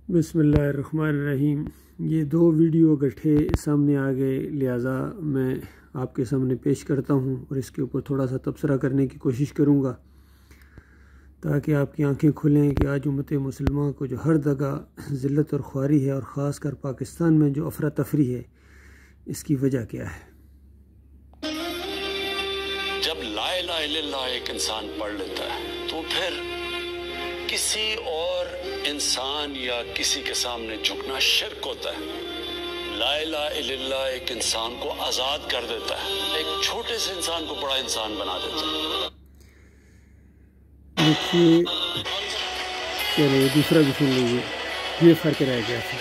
بسم اللہ الرحمن الرحیم۔ یہ دو ویڈیو گٹھے سامنے آ گئے، لہٰذا میں آپ کے سامنے پیش کرتا ہوں اور اس کے اوپر تھوڑا سا تبصرہ کرنے کی کوشش کروں گا تاکہ آپ کی آنکھیں کھلیں کہ آج امت مسلمہ کو جو ہر جگہ ذلت اور خواری ہے، اور خاص کر پاکستان میں جو افراتفری ہے، اس کی وجہ کیا ہے۔ جب لا الہ الا اللہ ایک انسان پڑھ لیتا ہے تو پھر کسی اور انسان یا کسی کے سامنے جھکنا شرک ہوتا ہے۔ لا الہ الا اللہ ایک انسان کو آزاد کر دیتا ہے، ایک چھوٹے سے انسان کو بڑا انسان بنا دیتا ہے۔ دیکھیے، چلو دوسرا بھی سن لیجیے، یہ فرق رہ گیا تھا۔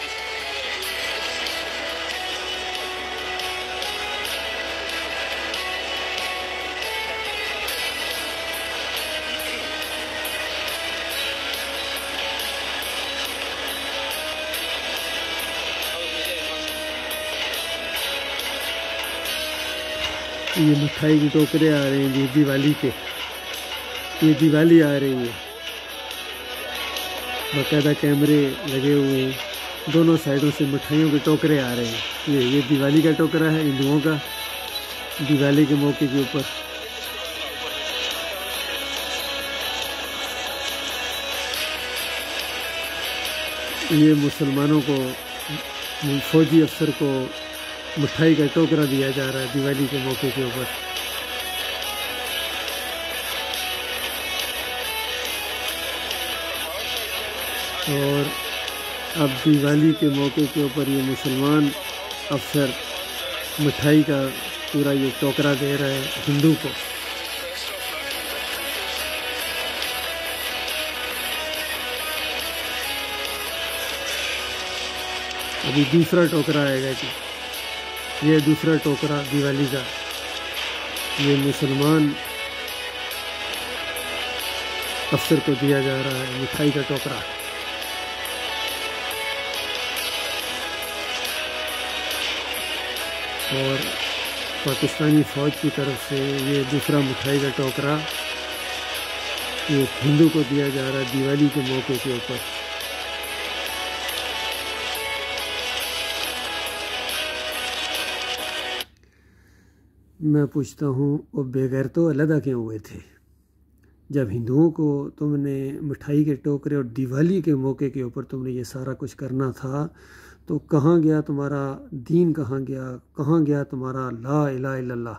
یہ مٹھائی کی ٹوکرے آ رہے ہیں جی، دیوالی کے، یہ دیوالی آ رہی ہے، باقاعدہ کیمرے لگے ہوئے ہیں، دونوں سائڈوں سے مٹھائیوں کے ٹوکرے آ رہے ہیں۔ یہ دیوالی کا ٹوکرا ہے ہندوؤں کا، دیوالی کے موقع کے اوپر۔ یہ مسلمانوں کو، فوجی افسر کو مٹھائی کا ٹوکرا دیا جا رہا ہے دیوالی کے موقع کے اوپر۔ اور اب دیوالی کے موقع کے اوپر یہ مسلمان افسر مٹھائی کا پورا یہ ٹوکرا دے رہا ہے ہندو کو۔ ابھی دوسرا ٹوکرا آئے گا جی، یہ دوسرا ٹوکرا دیوالی کا، یہ مسلمان افسر کو دیا جا رہا ہے مٹھائی کا ٹوکرا۔ اور پاکستانی فوج کی طرف سے یہ دوسرا مٹھائی کا ٹوکرا یہ ہندو کو دیا جا رہا ہے دیوالی کے موقع کے اوپر۔ میں پوچھتا ہوں، وہ بے غیرتوں علیحدہ کیوں ہوئے تھے؟ جب ہندوؤں کو تم نے مٹھائی کے ٹوکرے اور دیوالی کے موقع کے اوپر تم نے یہ سارا کچھ کرنا تھا، تو کہاں گیا تمہارا دین؟ کہاں گیا تمہارا لا الہ الا اللہ؟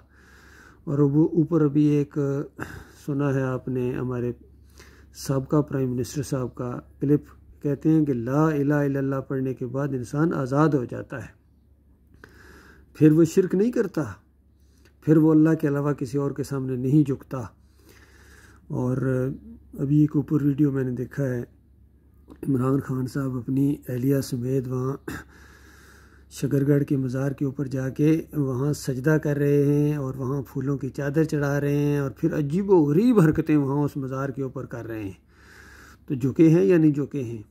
اور وہ اوپر ابھی ایک سنا ہے آپ نے، ہمارے سابقہ پرائم منسٹر صاحب کا کلپ، کہتے ہیں کہ لا الہ الا اللہ پڑھنے کے بعد انسان آزاد ہو جاتا ہے، پھر وہ شرک نہیں کرتا، پھر وہ اللہ کے علاوہ کسی اور کے سامنے نہیں جھکتا۔ اور ابھی ایک اوپر ویڈیو میں نے دیکھا ہے، عمران خان صاحب اپنی اہلیہ سمیت وہاں شکرگڑھ کے مزار کے اوپر جا کے وہاں سجدہ کر رہے ہیں اور وہاں پھولوں کی چادر چڑھا رہے ہیں، اور پھر عجیب و غریب حرکتیں وہاں اس مزار کے اوپر کر رہے ہیں۔ تو جھکے ہیں یا نہیں جھکے ہیں؟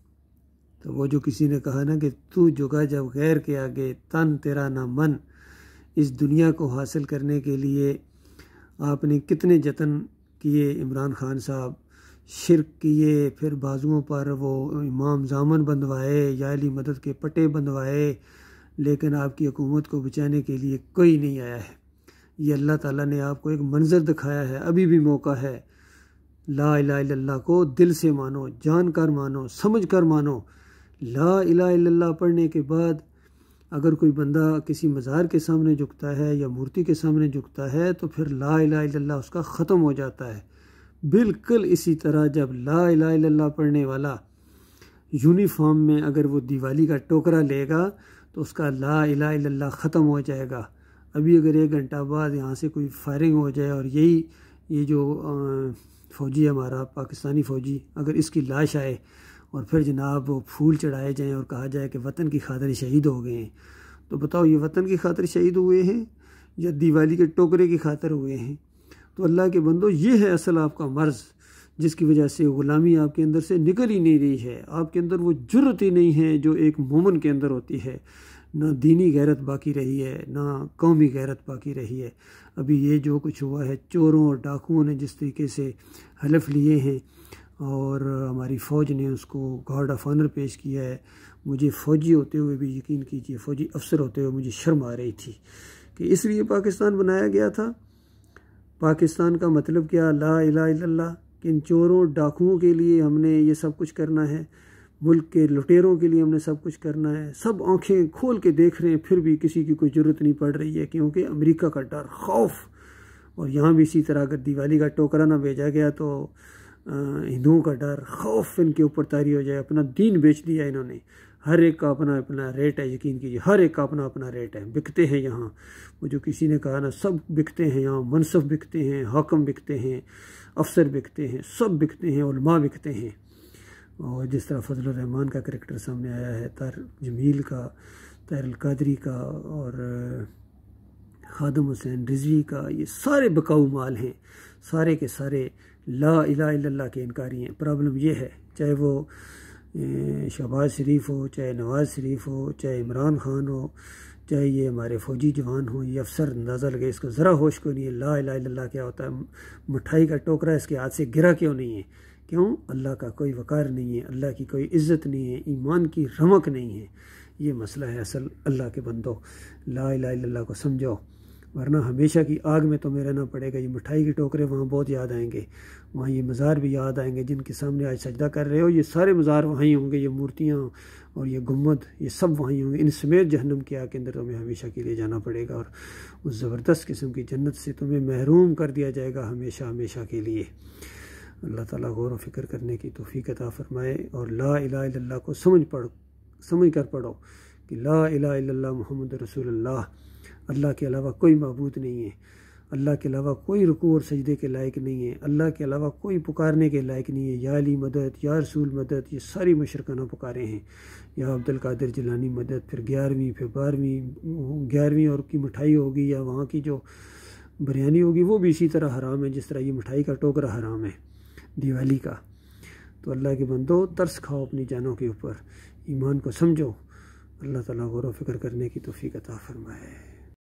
تو وہ جو کسی نے کہا نا کہ تو جھکا جب غیر کے آگے، تن تیرا نہ من، اس دنیا کو حاصل کرنے کے لیے آپ نے کتنے جتن کیے عمران خان صاحب، شرک کیے، پھر بازوؤں پر وہ امام زامن بندوائے یا علی مدد کے پٹے بندوائے، لیکن آپ کی حکومت کو بچانے کے لیے کوئی نہیں آیا ہے۔ یہ اللہ تعالیٰ نے آپ کو ایک منظر دکھایا ہے، ابھی بھی موقع ہے۔ لا الہ الا اللہ کو دل سے مانو، جان کر مانو، سمجھ کر مانو۔ لا الہ الا اللہ پڑھنے کے بعد اگر کوئی بندہ کسی مزار کے سامنے جھکتا ہے یا مورتی کے سامنے جھکتا ہے تو پھر لا الہ الا اللہ اس کا ختم ہو جاتا ہے۔ بالکل اسی طرح جب لا الہ الا اللہ پڑھنے والا یونیفارم میں اگر وہ دیوالی کا ٹوکرا لے گا تو اس کا لا الہ الا اللہ ختم ہو جائے گا۔ ابھی اگر 1 گھنٹہ بعد یہاں سے کوئی فائرنگ ہو جائے اور یہ جو فوجی ہے ہمارا پاکستانی فوجی، اگر اس کی لاش آئے اور پھر جناب وہ پھول چڑھائے جائیں اور کہا جائے کہ وطن کی خاطر شہید ہو گئے ہیں، تو بتاؤ یہ وطن کی خاطر شہید ہوئے ہیں یا دیوالی کے ٹوکرے کی خاطر ہوئے ہیں؟ تو اللہ کے بندو، یہ ہے اصل آپ کا مرض، جس کی وجہ سے غلامی آپ کے اندر سے نکل ہی نہیں رہی ہے۔ آپ کے اندر وہ جرت ہی نہیں ہے جو ایک مومن کے اندر ہوتی ہے۔ نہ دینی غیرت باقی رہی ہے، نہ قومی غیرت باقی رہی ہے۔ ابھی یہ جو کچھ ہوا ہے، چوروں اور ڈاکوؤں نے جس طریقے سے حلف لیے ہیں اور ہماری فوج نے اس کو گارڈ آف آنر پیش کیا ہے۔ مجھے فوجی ہوتے ہوئے بھی یقین کیجئے، فوجی افسر ہوتے ہوئے مجھے شرم آ رہی تھی کہ اس لیے پاکستان بنایا گیا تھا۔ پاکستان کا مطلب کیا؟ لا الہ الا اللہ، کہ ان چوروں ڈاکوؤں کے لیے ہم نے یہ سب کچھ کرنا ہے، ملک کے لٹیروں کے لیے ہم نے سب کچھ کرنا ہے۔ سب آنکھیں کھول کے دیکھ رہے ہیں، پھر بھی کسی کی کوئی ضرورت نہیں پڑ رہی ہے، کیونکہ امریکہ کا ڈر، خوف۔ اور یہاں بھی اسی طرح اگر دیوالی کا ٹوکرا نہ بھیجا گیا تو ہندوؤں کا ڈر، خوف ان کے اوپر طاری ہو جائے۔ اپنا دین بیچ دیا انہوں نے، ہر ایک کا اپنا اپنا ریٹ ہے، یقین کیجیے ہر ایک کا اپنا اپنا ریٹ ہے۔ بکتے ہیں یہاں، وہ جو کسی نے کہا نا، سب بکتے ہیں یہاں، منصب بکتے ہیں، حاکم بکتے ہیں، افسر بکتے ہیں، سب بکتے ہیں، علماء بکتے ہیں۔ اور جس طرح فضل الرحمان کا کریکٹر سامنے آیا ہے، طاہر جمیل کا، طاہر القادری کا، اور خادم حسین رضوی کا، یہ سارے بکاؤ مال ہیں، سارے کے سارے لا الہ الا اللہ کے انکاری ہیں۔ پرابلم یہ ہے، چاہے وہ شہباز شریف ہو، چاہے نواز شریف ہو، چاہے عمران خان ہو، چاہے یہ ہمارے فوجی جوان ہوں، یہ افسر، اندازہ لگے اس کو ذرا ہوش کو نہیں ہے لا الہ الا اللہ کیا ہوتا ہے۔ مٹھائی کا ٹوکرا اس کے ہاتھ سے گرا کیوں نہیں ہے؟ کیوں؟ اللہ کا کوئی وقار نہیں ہے، اللہ کی کوئی عزت نہیں ہے، ایمان کی رمق نہیں ہے۔ یہ مسئلہ ہے اصل۔ اللہ کے بندو، لا الہ الا اللہ کو سمجھو، ورنہ ہمیشہ کی آگ میں تمہیں رہنا پڑے گا۔ یہ مٹھائی کے ٹوکرے وہاں بہت یاد آئیں گے، وہاں یہ مزار بھی یاد آئیں گے جن کے سامنے آج سجدہ کر رہے ہو، یہ سارے مزار وہیں ہوں گے، یہ مورتیاں اور یہ گنبد، یہ سب وہیں ہوں گے۔ ان سمیت جہنم کی آگ کے اندر تمہیں ہمیشہ کے لیے جانا پڑے گا، اور اس زبردست قسم کی جنت سے تمہیں محروم کر دیا جائے گا ہمیشہ ہمیشہ کے لیے۔ اللہ تعالیٰ غور و فکر کرنے کی توفیق عطا فرمائے، اور لا الہ الا اللہ کو سمجھ کر پڑھو کہ لا الہ الا اللہ محمد رسول اللہ، اللہ کے علاوہ کوئی معبود نہیں ہے، اللہ کے علاوہ کوئی رکوع اور سجدے کے لائق نہیں ہے، اللہ کے علاوہ کوئی پکارنے کے لائق نہیں ہے۔ یا علی مدد، یا رسول مدد، یہ ساری مشرکانہ پکارے ہیں۔ یا عبد القادر جیلانی مدد، پھر 11ویں، پھر 11ویں اور کی مٹھائی ہوگی، یا وہاں کی جو بریانی ہوگی وہ بھی اسی طرح حرام ہے جس طرح یہ مٹھائی کا ٹوکرا حرام ہے دیوالی کا۔ تو اللہ کے بندو، ترس کھاؤ اپنی جانوں کے اوپر، ایمان کو سمجھو۔ اللہ تعالیٰ غور و فکر کرنے کی توفیق عطا فرمائے۔